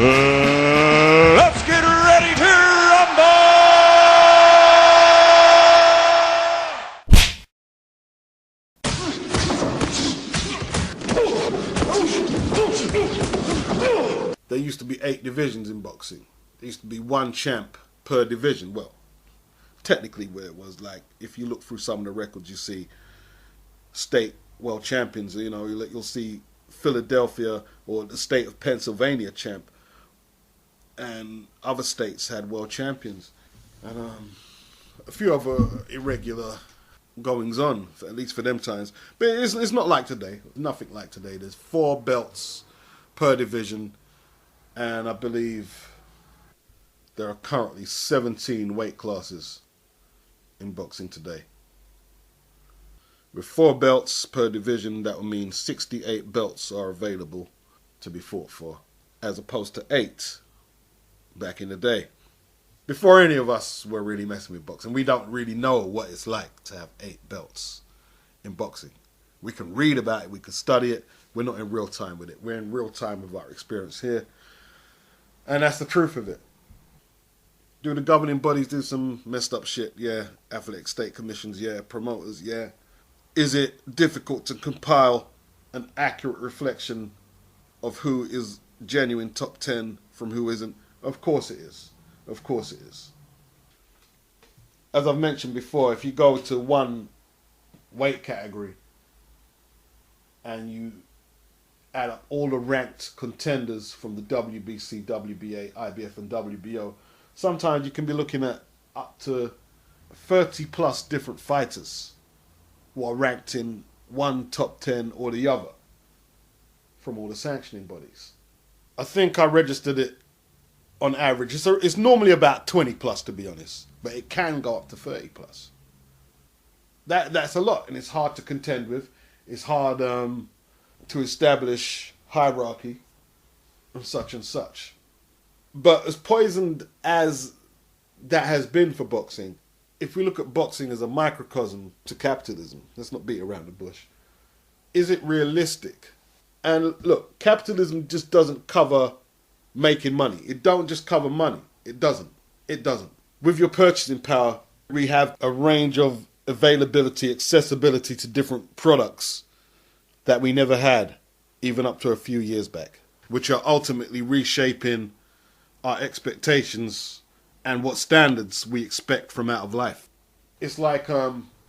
Let's get ready to rumble! There used to be 8 divisions in boxing. There used to be 1 champ per division. Well, technically where it was, like, if you look through some of the records, you see state world champions. You know, you'll see Philadelphia or the state of Pennsylvania champ, and other states had world champions, and a few other irregular goings on, at least for them times. But it's not like today. Nothing like today. There's 4 belts per division, and I believe there are currently 17 weight classes in boxing today. With 4 belts per division, that would mean 68 belts are available to be fought for, as opposed to 8 back in the day. Before any of us were really messing with boxing, we don't really know what it's like to have 8 belts in boxing. We can read about it, we can study it, we're not in real time with it. We're in real time with our experience here. And that's the truth of it. Do the governing bodies do some messed up shit? Yeah. Athletic state commissions? Yeah. Promoters? Yeah. Is it difficult to compile an accurate reflection of who is genuine top 10 from who isn't? Of course it is. Of course it is. As I've mentioned before, if you go to one weight category and you add up all the ranked contenders from the WBC, WBA, IBF and WBO, sometimes you can be looking at up to 30 plus different fighters who are ranked in one top 10 or the other from all the sanctioning bodies. I think I registered it on average. It's normally about 20 plus, to be honest, but it can go up to 30 plus. That's a lot, and it's hard to contend with. It's hard to establish hierarchy and such. But as poisoned as that has been for boxing, if we look at boxing as a microcosm to capitalism, let's not beat around the bush, is it realistic? And look, capitalism just doesn't cover making money. It don't just cover money. It doesn't. With your purchasing power, we have a range of availability, accessibility to different products that we never had, even up to a few years back, which are ultimately reshaping our expectations and what standards we expect from out of life. It's like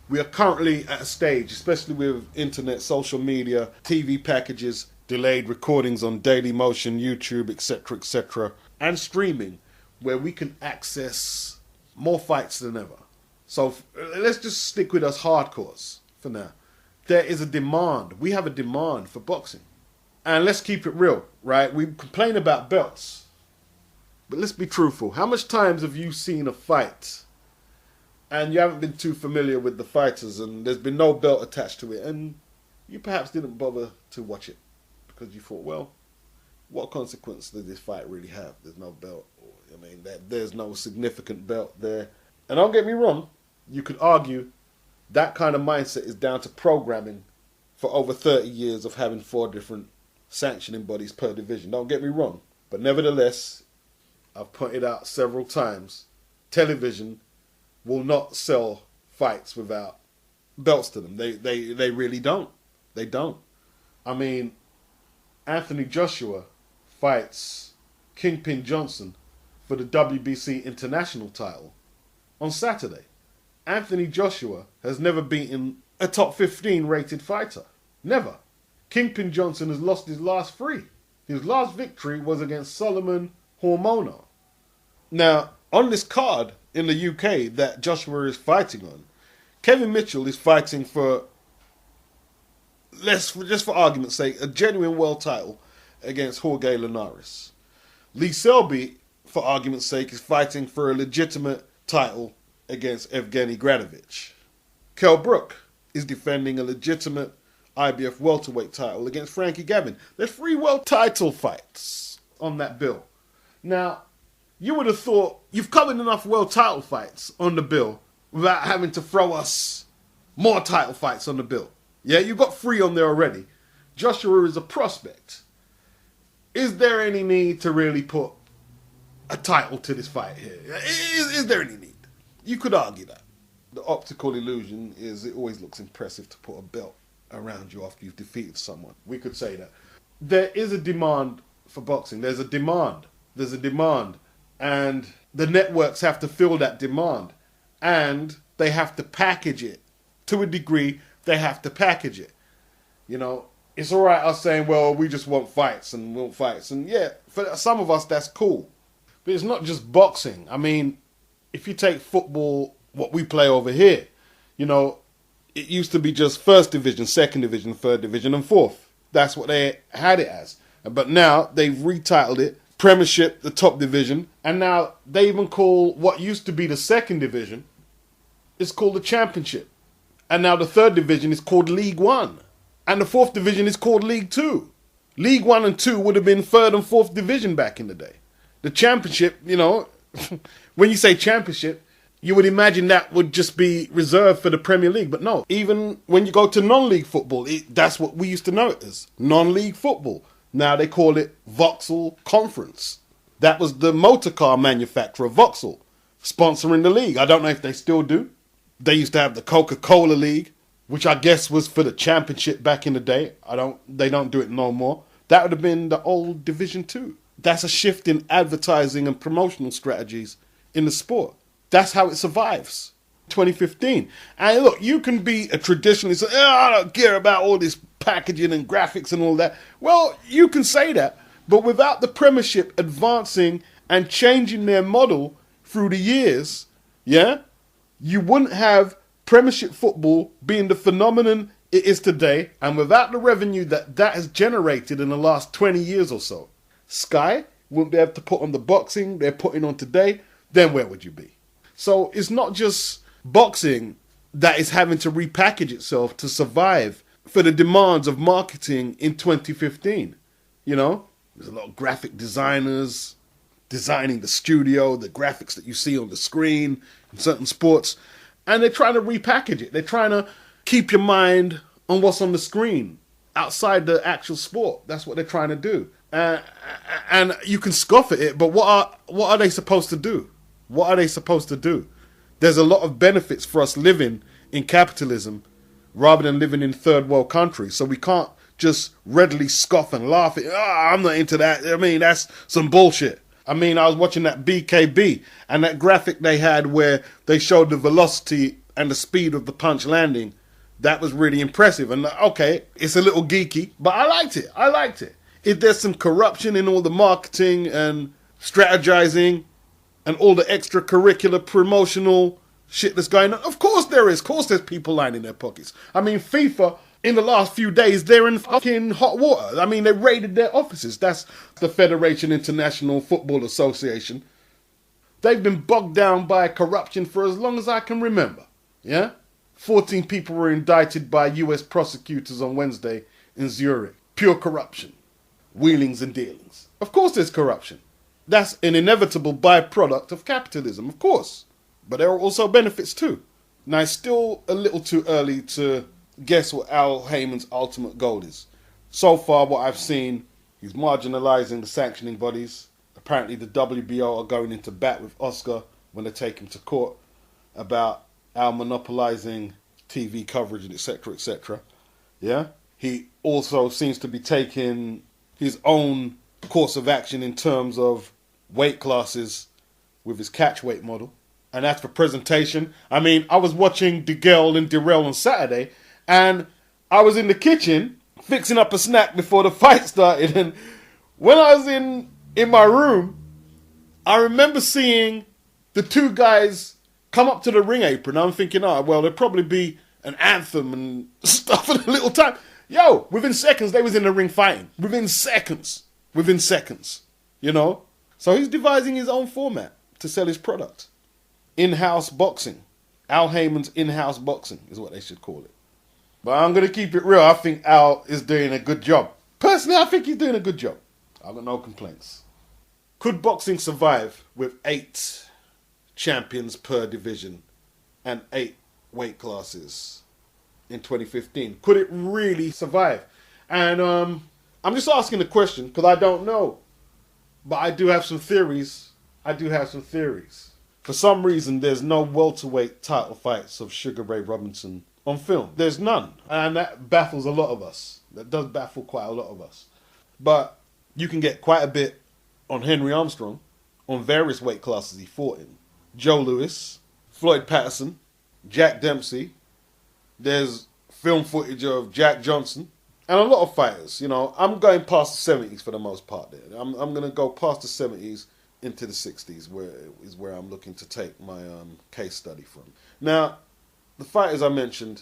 we are currently at a stage, especially with internet, social media, TV packages, delayed recordings on Daily Motion, YouTube, etc., and streaming, where we can access more fights than ever. So let's just stick with us hardcores for now. There is a demand. We have a demand for boxing. And let's keep it real, right? We complain about belts. But let's be truthful. How much times have you seen a fight and you haven't been too familiar with the fighters and there's been no belt attached to it and you perhaps didn't bother to watch it because you thought, well, what consequence does this fight really have? There's no belt. I mean, there's no significant belt there. And don't get me wrong, you could argue that kind of mindset is down to programming for over 30 years of having 4 different sanctioning bodies per division. Don't get me wrong. But nevertheless, I've pointed out several times, television will not sell fights without belts to them. They really don't. They don't. I mean, Anthony Joshua fights Kingpin Johnson for the WBC International title on Saturday. Anthony Joshua has never beaten a top 15 rated fighter. Never. Kingpin Johnson has lost his last 3. His last victory was against Solomon Hormono. Now, on this card in the UK that Joshua is fighting on, Kevin Mitchell is fighting for, just for argument's sake, a genuine world title against Jorge Linares. Lee Selby, for argument's sake, is fighting for a legitimate title against Evgeny Gradovich. Kell Brook is defending a legitimate IBF welterweight title against Frankie Gavin. There's 3 world title fights on that bill. Now, you would have thought you've covered enough world title fights on the bill without having to throw us more title fights on the bill. Yeah, you've got 3 on there already. Joshua is a prospect. is there any need to really put a title to this fight here? Is there any need? You could argue that. The optical illusion is it always looks impressive to put a belt around you after you've defeated someone. We could say that. There is a demand for boxing. There's a demand. And the networks have to fill that demand. And they have to package it. To a degree, they have to package it. You know, it's all right us saying, well, we just want fights and want fights. And yeah, for some of us, that's cool. But it's not just boxing. I mean, if you take football, what we play over here, you know, it used to be just first division, second division, third division, and fourth. That's what they had it as. But now they've retitled it Premiership, the top division, and now they even call what used to be the second division, it's called the Championship. And now the third division is called League One. And the fourth division is called League Two. League One and Two would have been third and fourth division back in the day. The Championship, you know, when you say Championship, you would imagine that would just be reserved for the Premier League. But no, even when you go to non-league football, that's what we used to know it as, non-league football. Now they call it Vauxhall Conference. That was the motor car manufacturer, Vauxhall, sponsoring the league. I don't know if they still do. They used to have the Coca-Cola League, which I guess was for the Championship back in the day. They don't do it no more. That would have been the old Division 2. That's a shift in advertising and promotional strategies in the sport. That's how it survives. 2015. And look, you can be a traditionalist, say, oh, I don't care about all this packaging and graphics and all that. Well, you can say that, but without the Premiership advancing and changing their model through the years, yeah, you wouldn't have Premiership football being the phenomenon it is today, and without the revenue that has generated in the last 20 years or so. Sky wouldn't be able to put on the boxing they're putting on today, then where would you be? So it's not just boxing that is having to repackage itself to survive for the demands of marketing in 2015. You know, there's a lot of graphic designers designing the studio, the graphics that you see on the screen in certain sports, and they're trying to repackage it. They're trying to keep your mind on what's on the screen outside the actual sport. That's what they're trying to do. And you can scoff at it, but what are they supposed to do? What are they supposed to do? There's a lot of benefits for us living in capitalism rather than living in third world countries. So we can't just readily scoff and laugh at, I'm not into that. I mean, that's some bullshit. I mean, I was watching that BKB and that graphic they had where they showed the velocity and the speed of the punch landing. That was really impressive. And okay, it's a little geeky, but I liked it. If there's some corruption in all the marketing and strategizing and all the extracurricular promotional shit that's going on, of course there is. Of course there's people lining their pockets. I mean, FIFA, in the last few days, they're in fucking hot water. I mean, they raided their offices. That's the Federation International Football Association. They've been bogged down by corruption for as long as I can remember. Yeah? 14 people were indicted by US prosecutors on Wednesday in Zurich. Pure corruption. Wheelings and dealings. Of course there's corruption. That's an inevitable byproduct of capitalism, of course. But there are also benefits too. Now, it's still a little too early to guess what Al Heyman's ultimate goal is. So far, what I've seen, he's marginalizing the sanctioning bodies. Apparently, the WBO are going into bat with Oscar when they take him to court about Al monopolizing TV coverage, etc., etc. Yeah? He also seems to be taking his own course of action in terms of weight classes with his catch weight model. And that's for presentation. I mean, I was watching DeGale and Dirrell on Saturday, and I was in the kitchen fixing up a snack before the fight started. And when I was in my room, I remember seeing the two guys come up to the ring apron. I'm thinking, oh, well, there'll probably be an anthem and stuff in a little time. Yo, within seconds, they was in the ring fighting. Within seconds, you know? So he's devising his own format to sell his product. In-house boxing. Al Heyman's in-house boxing is what they should call it. But I'm going to keep it real. I think Al is doing a good job. Personally, I think he's doing a good job. I've got no complaints. Could boxing survive with 8 champions per division and 8 weight classes in 2015? Could it really survive? And I'm just asking the question because I don't know. But I do have some theories. For some reason, there's no welterweight title fights of Sugar Ray Robinson on film. There's none. And that baffles a lot of us. That does baffle quite a lot of us. But you can get quite a bit on Henry Armstrong, on various weight classes he fought in. Joe Louis, Floyd Patterson, Jack Dempsey. There's film footage of Jack Johnson. And a lot of fighters, you know, I'm going past the 70s for the most part there. I'm going to go past the 70s into the 60s, where I'm looking to take my case study from. Now, the fighters I mentioned,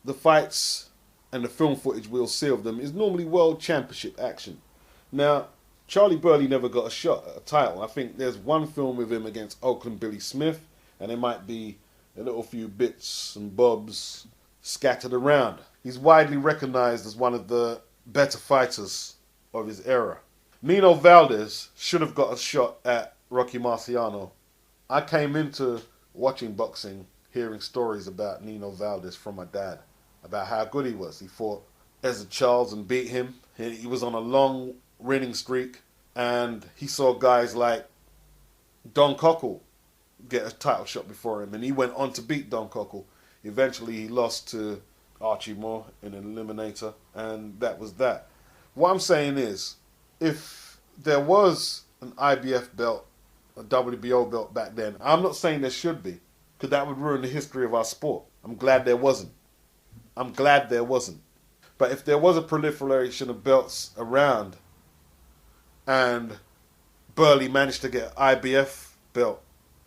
the fights and the film footage we'll see of them is normally world championship action. Now, Charlie Burley never got a shot at a title. I think there's one film with him against Oakland Billy Smith, and there might be a little few bits and bobs scattered around. He's widely recognized as one of the better fighters of his era. Nino Valdez should have got a shot at Rocky Marciano. I came into watching boxing hearing stories about Nino Valdez from my dad, about how good he was. He fought Ezra Charles and beat him. He was on a long winning streak, and he saw guys like Don Cockle get a title shot before him, and he went on to beat Don Cockle. Eventually he lost to Archie Moore in an eliminator, and that was that. What I'm saying is, if there was an IBF belt, a WBO belt back then, I'm not saying there should be, because that would ruin the history of our sport. I'm glad there wasn't. But if there was a proliferation of belts around, and Burley managed to get an IBF belt,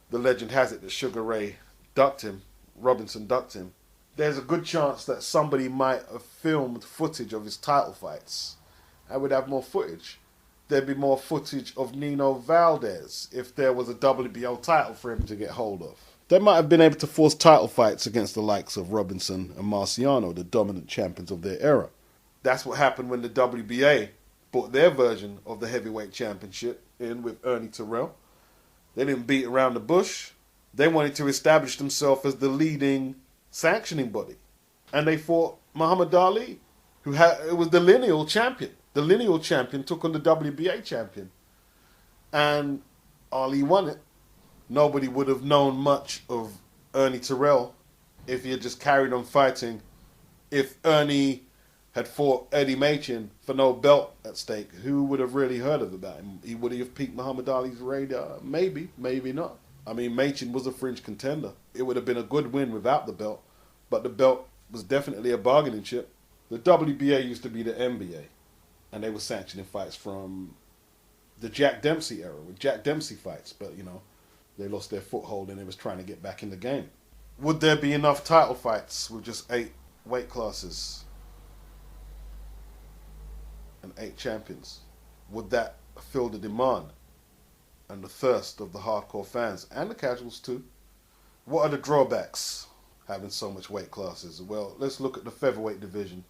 the legend has it that Sugar Ray Robinson ducked him, there's a good chance that somebody might have filmed footage of his title fights. I would have more footage. There'd be more footage of Nino Valdez if there was a WBO title for him to get hold of. They might have been able to force title fights against the likes of Robinson and Marciano, the dominant champions of their era. That's what happened when the WBA brought their version of the heavyweight championship in with Ernie Terrell. They didn't beat around the bush. They wanted to establish themselves as the leading sanctioning body. And they fought Muhammad Ali, it was the lineal champion. The lineal champion took on the WBA champion. And Ali won it. Nobody would have known much of Ernie Terrell if he had just carried on fighting. If Ernie had fought Eddie Machin for no belt at stake, who would have really heard about him? He would have piqued Muhammad Ali's radar. Maybe, maybe not. I mean, Machin was a fringe contender. It would have been a good win without the belt, but the belt was definitely a bargaining chip. The WBA used to be the NBA, and they were sanctioning fights from the Jack Dempsey era, with Jack Dempsey fights, but, you know, they lost their foothold and they was trying to get back in the game. Would there be enough title fights with just 8 weight classes and 8 champions? Would that fill the demand and the thirst of the hardcore fans and the casuals too? What are the drawbacks having so much weight classes? Well, let's look at the featherweight division.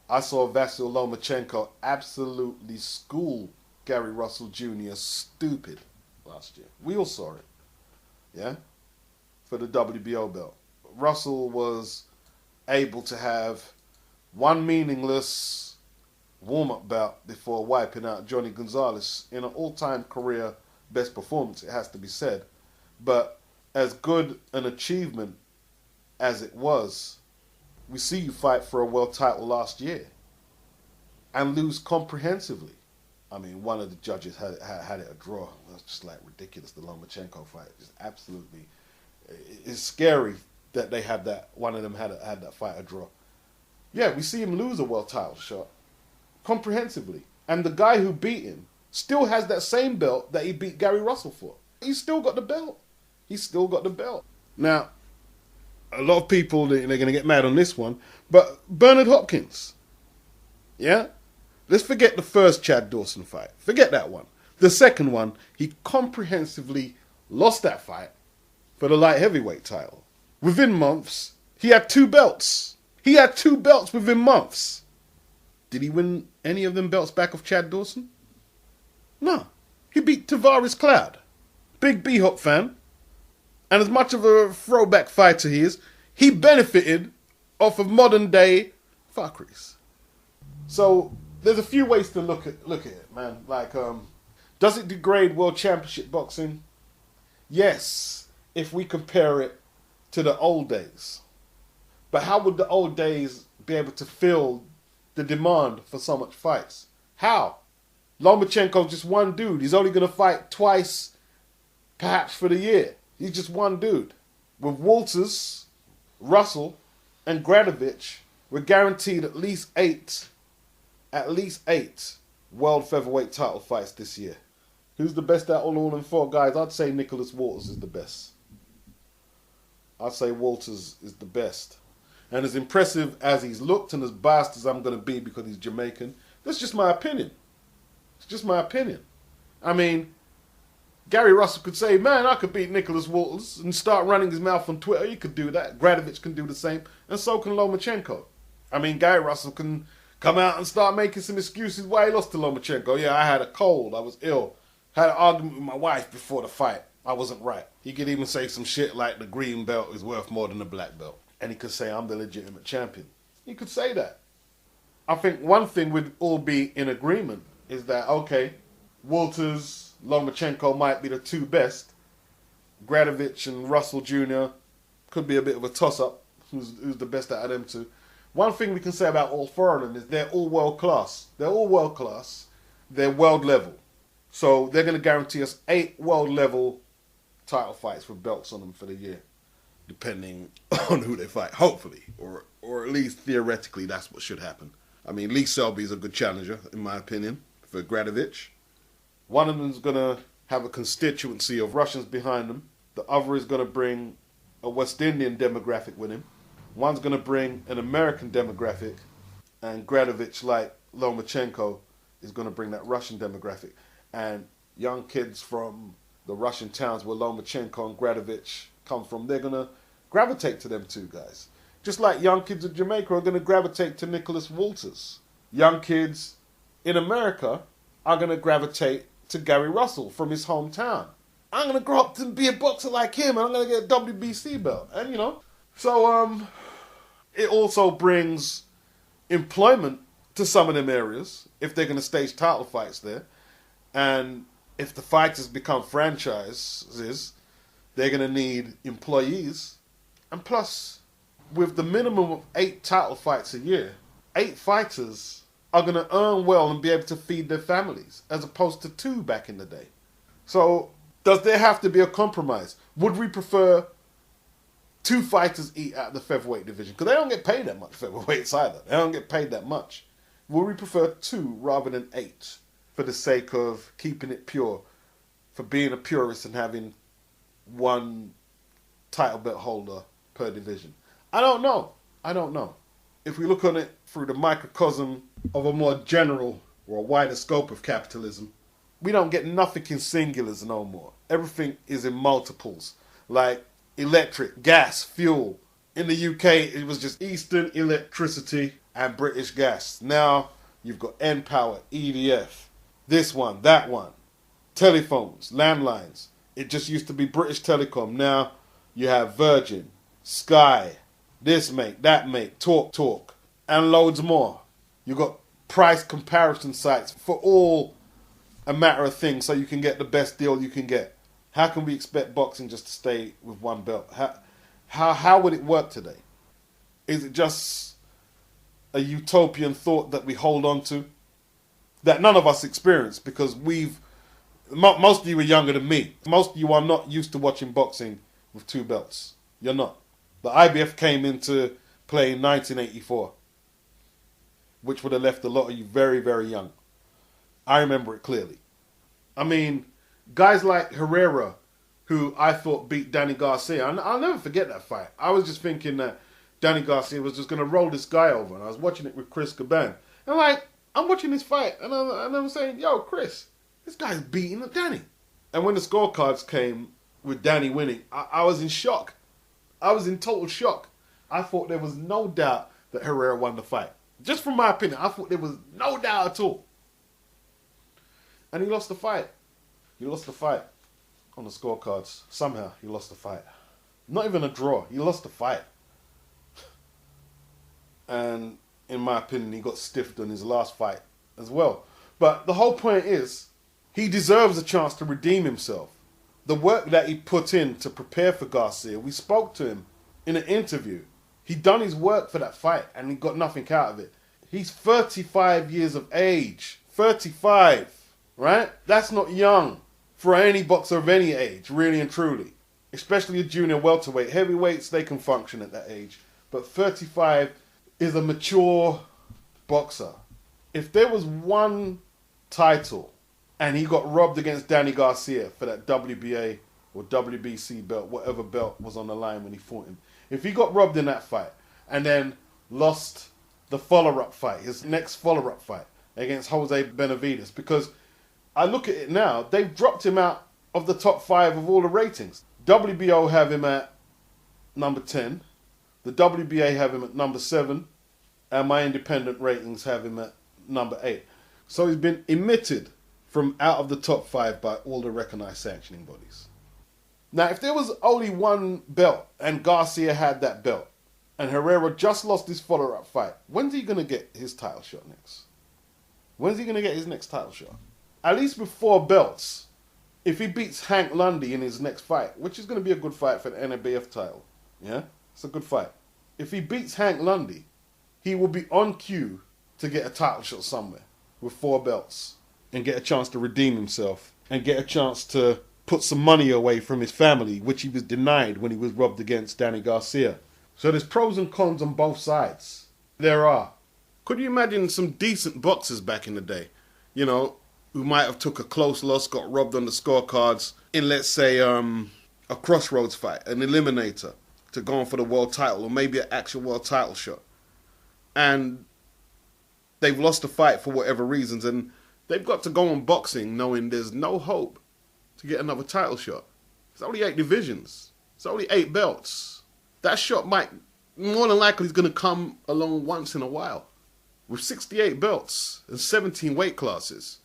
I saw Vasyl Lomachenko absolutely school Gary Russell Jr. stupid last year. We all saw it, yeah, for the WBO belt. Russell was able to have one meaningless warm-up bout before wiping out Johnny Gonzalez in an all-time career best performance, it has to be said. But as good an achievement as it was, we see you fight for a world title last year and lose comprehensively. I mean, one of the judges had it a draw. That's just like ridiculous, the Lomachenko fight. Just absolutely. It's scary that they had that, one of them had that fight a draw. Yeah, we see him lose a world title shot comprehensively. And the guy who beat him still has that same belt that he beat Gary Russell for. He's still got the belt. Now, a lot of people, they're going to get mad on this one, but Bernard Hopkins, yeah? Let's forget the first Chad Dawson fight. Forget that one. The second one, he comprehensively lost that fight for the light heavyweight title. Within months, he had 2 belts. He had 2 belts within months. Did he win any of them belts back of Chad Dawson? No. He beat Tavares Cloud. Big B-Hop fan. And as much of a throwback fighter he is, he benefited off of modern day fuckeries. So there's a few ways to look at it, man. Like, does it degrade World Championship boxing? Yes, if we compare it to the old days. But how would the old days be able to fill the demand for so much fights? How? Lomachenko's just one dude. He's only going to fight twice, perhaps, for the year. He's just one dude. With Walters, Russell, and Gradovich, we're guaranteed at least eight world featherweight title fights this year. Who's the best out of all them four guys? I'd say Nicholas Walters is the best. I'd say Walters is the best. And as impressive as he's looked and as biased as I'm going to be because he's Jamaican, that's just my opinion. It's just my opinion. I mean, Gary Russell could say, man, I could beat Nicholas Walters and start running his mouth on Twitter. He could do that. Gradovich can do the same. And so can Lomachenko. I mean, Gary Russell can come out and start making some excuses why he lost to Lomachenko. Yeah, I had a cold. I was ill. Had an argument with my wife before the fight. I wasn't right. He could even say some shit like the green belt is worth more than the black belt. And he could say, I'm the legitimate champion. He could say that. I think one thing we'd all be in agreement is that, okay, Walters, Lomachenko might be the two best. Gradovich and Russell Jr. could be a bit of a toss-up. Who's the best out of them two? One thing we can say about all four of them is they're all world class. They're all world class. They're world level. So they're going to guarantee us 8 world level title fights with belts on them for the year, depending on who they fight. Hopefully, or at least theoretically, that's what should happen. I mean, Lee Selby is a good challenger, in my opinion, for Gradovich. One of them is going to have a constituency of Russians behind them. The other is going to bring a West Indian demographic with him. One's going to bring an American demographic. And Gradovich, like Lomachenko, is going to bring that Russian demographic. And young kids from the Russian towns where Lomachenko and Gradovich come from, they're going to gravitate to them two guys. Just like young kids in Jamaica are going to gravitate to Nicholas Walters. Young kids in America are going to gravitate to Gary Russell from his hometown. I'm going to grow up to be a boxer like him, and I'm going to get a WBC belt. And, you know, so it also brings employment to some of them areas if they're going to stage title fights there. And if the fighters become franchises, they're going to need employees. And plus, with the minimum of 8 title fights a year, 8 fighters are going to earn well and be able to feed their families, as opposed to 2 back in the day. So, does there have to be a compromise? Would we prefer 2 fighters eat out of the featherweight division? Because they don't get paid that much, featherweights either. They don't get paid that much. Would we prefer 2 rather than 8 for the sake of keeping it pure, for being a purist and having 1 title belt holder per division? I don't know. If we look on it through the microcosm of a more general or a wider scope of capitalism, we don't get nothing in singulars no more. Everything is in multiples, like electric, gas, fuel. In the UK, it was just Eastern Electricity and British Gas. Now, you've got Npower, EDF, this one, that one. Telephones, landlines. It just used to be British Telecom. Now, you have Virgin, Sky, this mate, that mate, Talk, and loads more. You've got price comparison sites for all a matter of things so you can get the best deal you can get. How can we expect boxing just to stay with one belt? How would it work today? Is it just a utopian thought that we hold on to? That none of us experience because most of you are younger than me. Most of you are not used to watching boxing with 2 belts. You're not. The IBF came into play in 1984, which would have left a lot of you very, very young. I remember it clearly. I mean, guys like Herrera, who I thought beat Danny Garcia, I'll never forget that fight. I was just thinking that Danny Garcia was just going to roll this guy over, and I was watching it with Chris Caban. And I'm watching this fight, and I'm saying, yo, Chris, this guy's beating Danny. And when the scorecards came with Danny winning, I was in shock. I was in total shock. I thought there was no doubt that Herrera won the fight. Just from my opinion, I thought there was no doubt at all. And he lost the fight. He lost the fight on the scorecards. Somehow, he lost the fight. Not even a draw. He lost the fight. And in my opinion, he got stiffed on his last fight as well. But the whole point is, he deserves a chance to redeem himself. The work that he put in to prepare for Garcia, we spoke to him in an interview. He done his work for that fight and he got nothing out of it. He's 35 years of age. 35, right? That's not young for any boxer of any age, really and truly. Especially a junior welterweight. Heavyweights, they can function at that age. But 35 is a mature boxer. If there was one title and he got robbed against Danny Garcia for that WBA or WBC belt, whatever belt was on the line when he fought him. If he got robbed in that fight and then lost the follow-up fight, his next follow-up fight against Jose Benavidez, because I look at it now, they've dropped him out of the top 5 of all the ratings. WBO have him at number 10, the WBA have him at number 7, and my independent ratings have him at number 8. So he's been omitted from out of the top 5 by all the recognized sanctioning bodies. Now, if there was only one belt and Garcia had that belt and Herrera just lost his follow-up fight, when's he going to get his title shot next? When's he going to get his next title shot? At least with 4 belts, if he beats Hank Lundy in his next fight, which is going to be a good fight for the NABF title, yeah? It's a good fight. If he beats Hank Lundy, he will be on cue to get a title shot somewhere with 4 belts and get a chance to redeem himself and get a chance to put some money away from his family, which he was denied when he was robbed against Danny Garcia. So there's pros and cons on both sides. There are. Could you imagine some decent boxers back in the day, you know, who might have took a close loss, got robbed on the scorecards in, let's say, a crossroads fight, an eliminator, to go on for the world title, or maybe an actual world title shot. And they've lost the fight for whatever reasons, and they've got to go on boxing knowing there's no hope to get another title shot. It's only 8 divisions. It's only 8 belts. That shot might, more than likely, is going to come along once in a while. With 68 belts and 17 weight classes.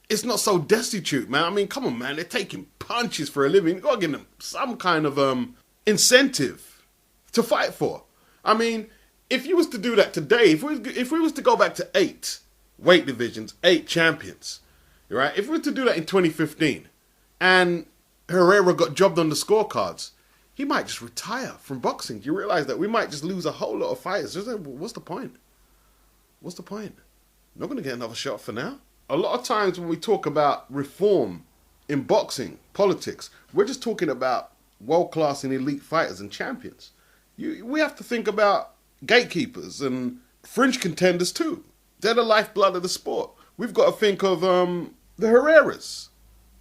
It's not so destitute, man. I mean, come on, man. They're taking punches for a living. You've got to give them some kind of incentive to fight for. I mean, if you was to do that today, if we was to go back to 8 weight divisions, 8 champions, right? If we were to do that in 2015 and Herrera got jobbed on the scorecards, he might just retire from boxing. Do you realize that we might just lose a whole lot of fighters? What's the point? What's the point? I'm not going to get another shot for now. A lot of times when we talk about reform in boxing, politics, we're just talking about world-class and elite fighters and champions. We have to think about gatekeepers and fringe contenders too. They're the lifeblood of the sport. We've got to think of the Herreras.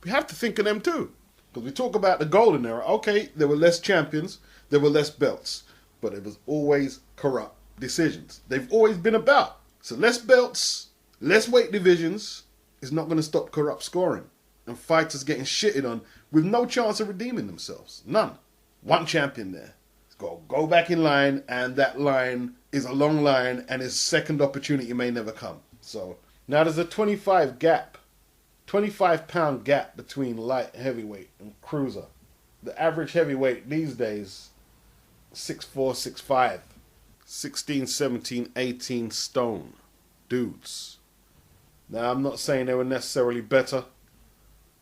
We have to think of them too. Because we talk about the golden era. Okay, there were less champions, there were less belts, but it was always corrupt decisions. They've always been about. So less belts, less weight divisions is not going to stop corrupt scoring and fighters getting shitted on with no chance of redeeming themselves. None. One champion there. It's got to go back in line, and that line is a long line, and his second opportunity may never come. So now there's a 25 pound gap between light heavyweight and cruiser. The average heavyweight these days, 6'4", 6'5", 16, 17, 18 stone dudes. Now, I'm not saying they were necessarily better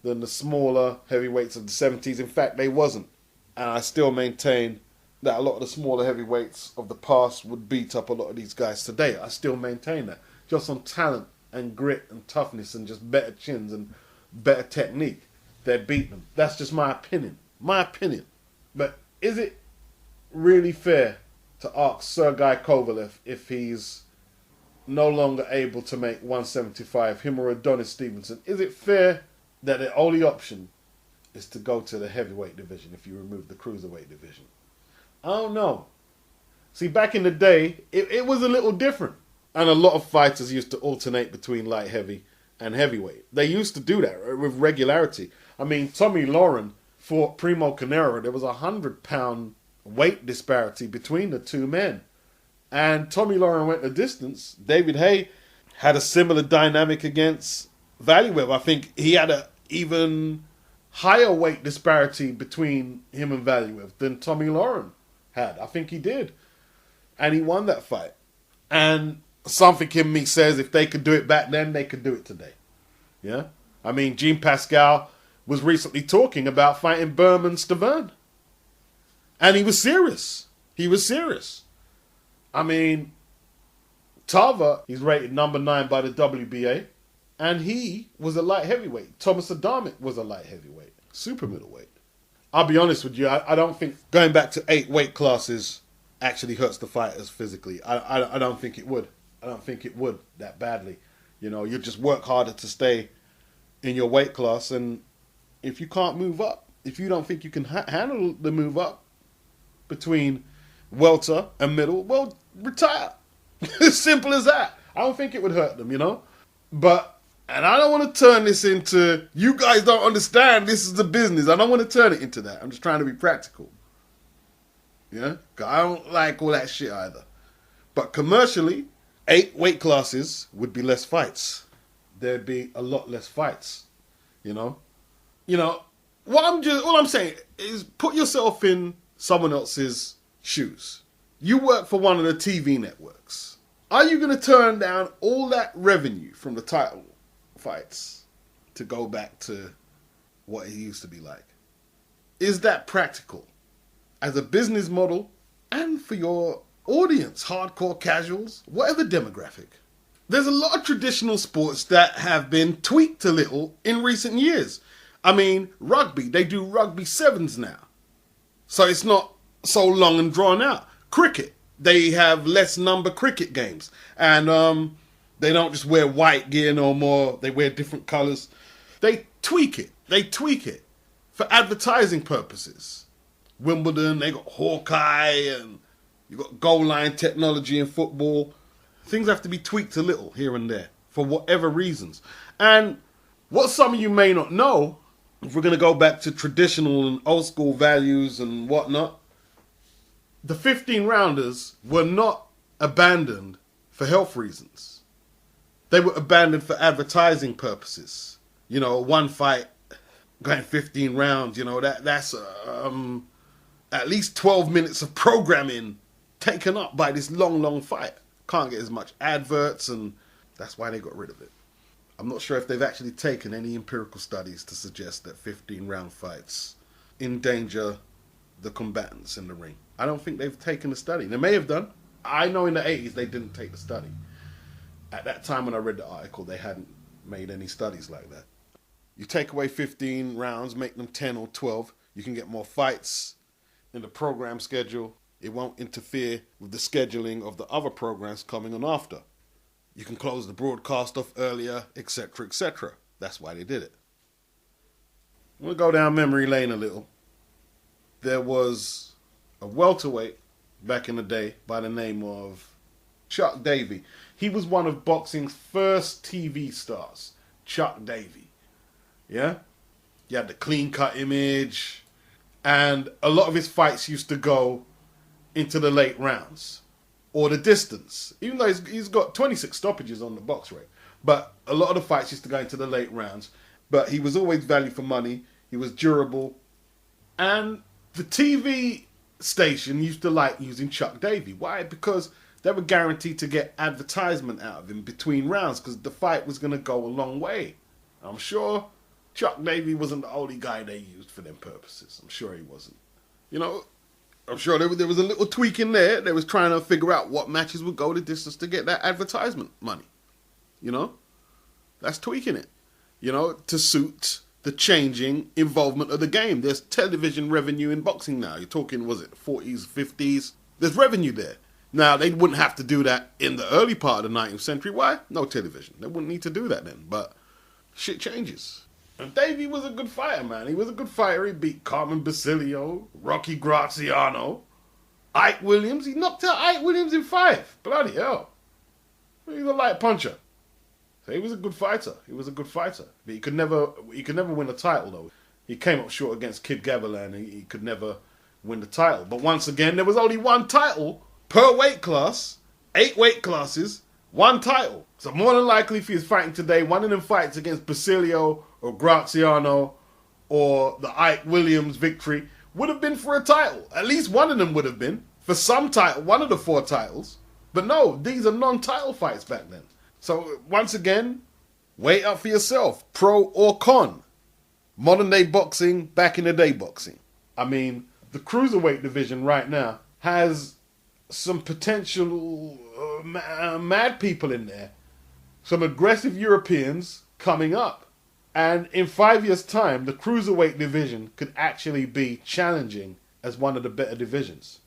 than the smaller heavyweights of the 70s. In fact, they wasn't. And I still maintain that a lot of the smaller heavyweights of the past would beat up a lot of these guys today. I still maintain that. Just on talent and grit and toughness and just better chins and better technique, they'd beat them. That's just my opinion. My opinion. But is it really fair to ask Sergey Kovalev if he's no longer able to make 175, him or Adonis Stevenson? Is it fair that the only option is to go to the heavyweight division if you remove the cruiserweight division? I don't know. See, back in the day, it was a little different. And a lot of fighters used to alternate between light heavy and heavyweight. They used to do that with regularity. I mean, Tommy Lauren fought Primo Carnera. There was a 100-pound weight disparity between the two men. And Tommy Lauren went the distance. David Haye had a similar dynamic against Valuev. I think he had an even higher weight disparity between him and Valuev than Tommy Lauren had. I think he did. And he won that fight. And something in me says if they could do it back then, they could do it today. Yeah? I mean, Jean Pascal was recently talking about fighting Berman Stavern. And he was serious. He was serious. I mean, Tava, he's rated number 9 by the WBA. And he was a light heavyweight. Thomas Adamit was a light heavyweight. Super middleweight. I'll be honest with you, I don't think going back to 8 weight classes actually hurts the fighters physically. I don't think it would. I don't think it would that badly. You know, you just work harder to stay in your weight class. And if you can't move up, if you don't think you can handle the move up between welter and middle, well, retire. As simple as that. I don't think it would hurt them, you know. But, and I don't want to turn this into, you guys don't understand, this is the business. I don't want to turn it into that. I'm just trying to be practical. Yeah? 'Cause I don't like all that shit either. But commercially, 8 weight classes would be less fights. There'd be a lot less fights. You know? You know, all I'm saying is put yourself in someone else's shoes. You work for one of the TV networks. Are you going to turn down all that revenue from the title fights to go back to what it used to be like? Is that practical? As a business model and for your audience, hardcore casuals, whatever demographic. There's a lot of traditional sports that have been tweaked a little in recent years. I mean, rugby, they do rugby sevens now. So it's not so long and drawn out. Cricket, they have less number cricket games. And they don't just wear white gear no more. They wear different colours. They tweak it. They tweak it for advertising purposes. Wimbledon, they got Hawkeye, and you got goal line technology in football. Things have to be tweaked a little here and there for whatever reasons. And what some of you may not know, if we're going to go back to traditional and old school values and whatnot, the 15 rounders were not abandoned for health reasons. They were abandoned for advertising purposes. You know, one fight going 15 rounds, you know, that's at least 12 minutes of programming taken up by this long fight. Can't get as much adverts, and that's why they got rid of it. I'm not sure if they've actually taken any empirical studies to suggest that 15 round fights endanger the combatants in the ring. I don't think they've taken a study. They may have done. I know in the 80s they didn't take the study. At that time when I read the article, they hadn't made any studies like that. You take away 15 rounds, make them 10 or 12, you can get more fights in the program schedule. It won't interfere with the scheduling of the other programs coming on after. You can close the broadcast off earlier, etc., etc. That's why they did it. We'll go down memory lane a little. There was a welterweight back in the day by the name of Chuck Davey. He was one of boxing's first TV stars, Chuck Davey. Yeah? He had the clean-cut image, and a lot of his fights used to go into the late rounds, or the distance, even though he's got 26 stoppages on the box rate. But a lot of the fights used to go into the late rounds. But he was always value for money. He was durable. And the TV station used to like using Chuck Davey. Why? Because they were guaranteed to get advertisement out of him between rounds, because the fight was going to go a long way. I'm sure Chuck Davey wasn't the only guy they used for them purposes. I'm sure he wasn't. You know, I'm sure there was a little tweak in there. They was trying to figure out what matches would go the distance to get that advertisement money. You know? That's tweaking it. You know, to suit the changing involvement of the game. There's television revenue in boxing now. You're talking, was it 40s, 50s? There's revenue there. Now, they wouldn't have to do that in the early part of the 19th century. Why? No television. They wouldn't need to do that then. But shit changes. And Davey was a good fighter, man. He was a good fighter. He beat Carmen Basilio, Rocky Graziano, Ike Williams. He knocked out Ike Williams in 5. Bloody hell. He's a light puncher. So he was a good fighter. He was a good fighter. But he could never win a title, though. He came up short against Kid Gavilan. He could never win the title. But once again, there was only one title per weight class. 8 weight classes, 1 title. So more than likely, if he was fighting today, one of them fights against Basilio or Graziano or the Ike Williams victory would have been for a title. At least one of them would have been. For some title, one of the 4 titles. But no, these are non-title fights back then. So once again, weigh up for yourself, pro or con. Modern day boxing, back in the day boxing. I mean, the cruiserweight division right now has some potential mad people in there. Some aggressive Europeans coming up. And in 5 years' time, the cruiserweight division could actually be challenging as one of the better divisions.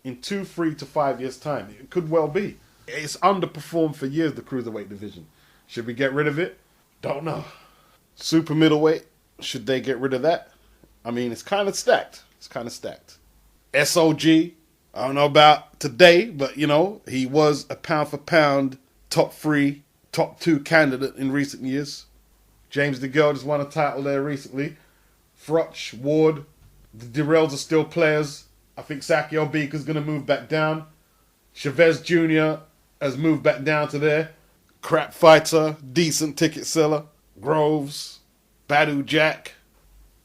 In 2, 3 to 5 years' time, it could well be. It's underperformed for years, the cruiserweight division. Should we get rid of it? Don't know. Super middleweight, should they get rid of that? I mean, it's kind of stacked. SOG, I don't know about today, but, you know, he was a pound-for-pound top 3, top 2 candidate in recent years. James DeGale just won a title there recently. Froch, Ward, the Dirrells are still players. I think Saki Obika's going to move back down. Chavez Jr. has moved back down to there. Crap fighter, decent ticket seller. Groves, Badu Jack.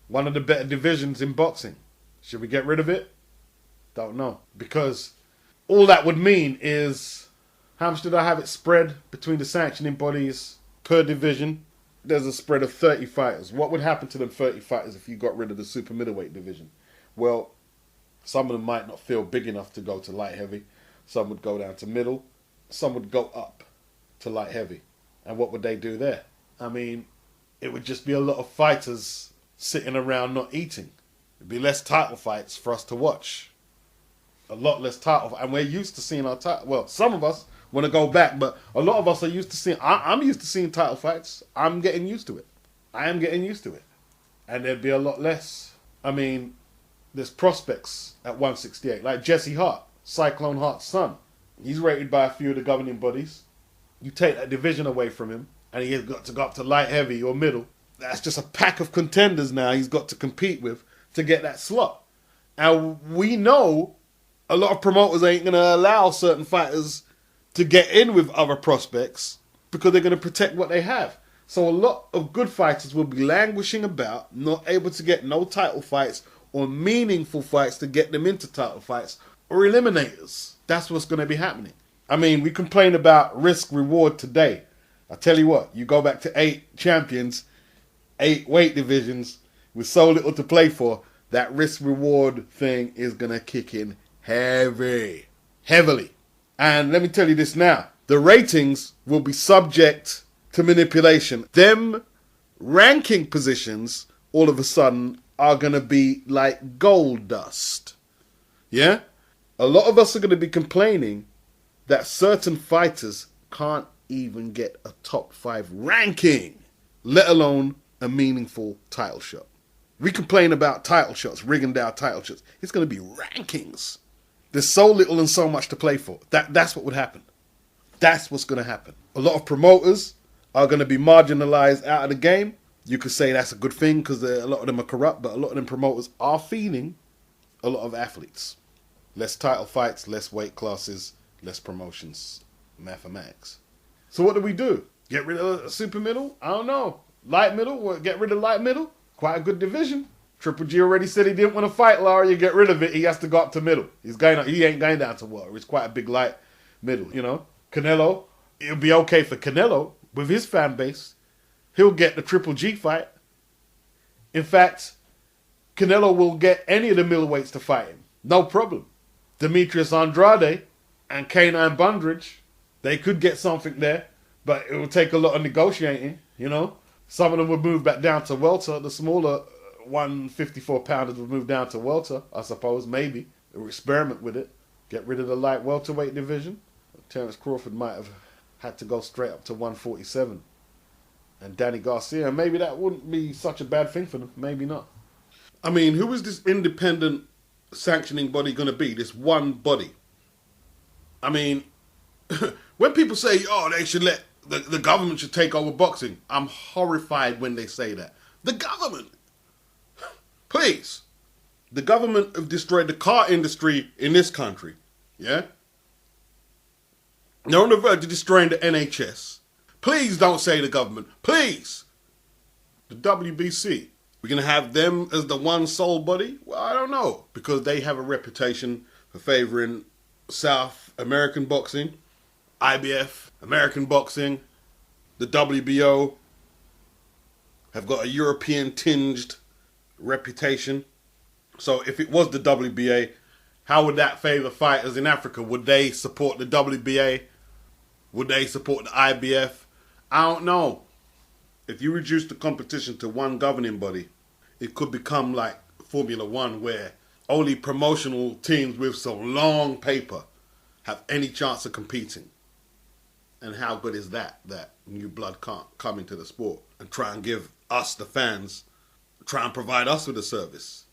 One of the better divisions in boxing. Should we get rid of it? Don't know. Because all that would mean is, how much did I have it spread between the sanctioning bodies per division? There's a spread of 30 fighters. What would happen to them 30 fighters if you got rid of the super middleweight division? Well, some of them might not feel big enough to go to light heavy. Some would go down to middle. Some would go up to light heavy. And what would they do there? I mean, it would just be a lot of fighters sitting around not eating. It'd be less title fights for us to watch. A lot less title. And we're used to seeing our title. Well, some of us want to go back, but a lot of us are used to seeing. I'm used to seeing title fights. I'm getting used to it. I am getting used to it. And there'd be a lot less. I mean, there's prospects at 168, like Jesse Hart, Cyclone Hart's son. He's rated by a few of the governing bodies. You take that division away from him, and he has got to go up to light heavy or middle. That's just a pack of contenders now he's got to compete with to get that slot. And we know a lot of promoters ain't going to allow certain fighters to get in with other prospects because they're going to protect what they have. So a lot of good fighters will be languishing about, not able to get no title fights or meaningful fights to get them into title fights or eliminators. That's what's going to be happening. I mean, we complain about risk reward today. I tell you what, you go back to 8 champions, 8 weight divisions with so little to play for, that risk reward thing is going to kick in heavily. And let me tell you this now. The ratings will be subject to manipulation. Them ranking positions, all of a sudden, are going to be like gold dust. Yeah? A lot of us are going to be complaining that certain fighters can't even get a top 5 ranking, let alone a meaningful title shot. We complain about title shots, rigging down title shots. It's going to be rankings. There's so little and so much to play for. That's what would happen. That's what's going to happen. A lot of promoters are going to be marginalized out of the game. You could say that's a good thing because a lot of them are corrupt, but a lot of them promoters are feeding a lot of athletes. Less title fights, less weight classes, less promotions. Mathematics. So what do? Get rid of super middle? I don't know. Light middle? Get rid of light middle? Quite a good division. Triple G already said he didn't want to fight Lara. You get rid of it, he has to go up to middle. He ain't going down to water. It's quite a big light middle, you know. Canelo, it'll be okay for Canelo with his fan base. He'll get the Triple G fight. In fact, Canelo will get any of the middleweights to fight him. No problem. Demetrius Andrade and K9 Bundridge, they could get something there, but it will take a lot of negotiating, you know. Some of them would move back down to welter. The smaller 154-pounders would move down to welter, I suppose, maybe. Or experiment with it. Get rid of the light welterweight division. Terence Crawford might have had to go straight up to 147. And Danny Garcia, maybe that wouldn't be such a bad thing for them. Maybe not. I mean, who is this independent sanctioning body going to be? This one body. I mean, when people say, oh, they should let, the government should take over boxing, I'm horrified when they say that. The government? Please. The government have destroyed the car industry in this country. Yeah? They're on the verge of destroying the NHS. Please don't say the government. Please. The WBC. We're going to have them as the one sole body? Well, I don't know. Because they have a reputation for favouring South American boxing, IBF, American boxing, the WBO have got a European tinged reputation. So if it was the WBA, how would that favour fighters in Africa? Would they support the WBA? Would they support the IBF? I don't know. If you reduce the competition to one governing body, it could become like Formula One, where only promotional teams with some long paper have any chance of competing. And how good is that new blood can't come into the sport and try and give us, the fans, try and provide us with a service?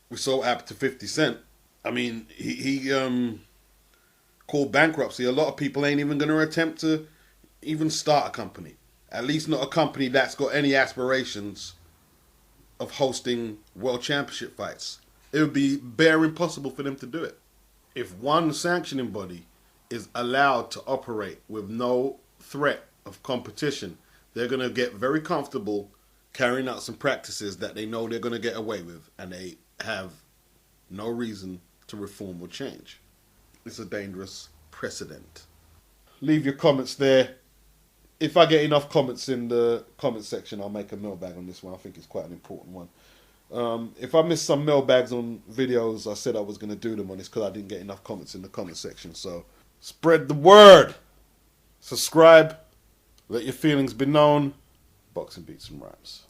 We saw what happened to 50 Cent. I mean, he called bankruptcy. A lot of people ain't even going to attempt to even start a company. At least not a company that's got any aspirations of hosting world championship fights. It would be bare impossible for them to do it. If one sanctioning body is allowed to operate with no threat of competition, they're going to get very comfortable carrying out some practices that they know they're going to get away with, and they have no reason to reform or change. It's a dangerous precedent. Leave your comments there. If I get enough comments in the comment section, I'll make a mailbag on this one. I think it's quite an important one. If I missed some mailbags on videos, I said I was going to do them on this because I didn't get enough comments in the comment section. So spread the word. Subscribe. Let your feelings be known. Boxing Beats and Rhymes.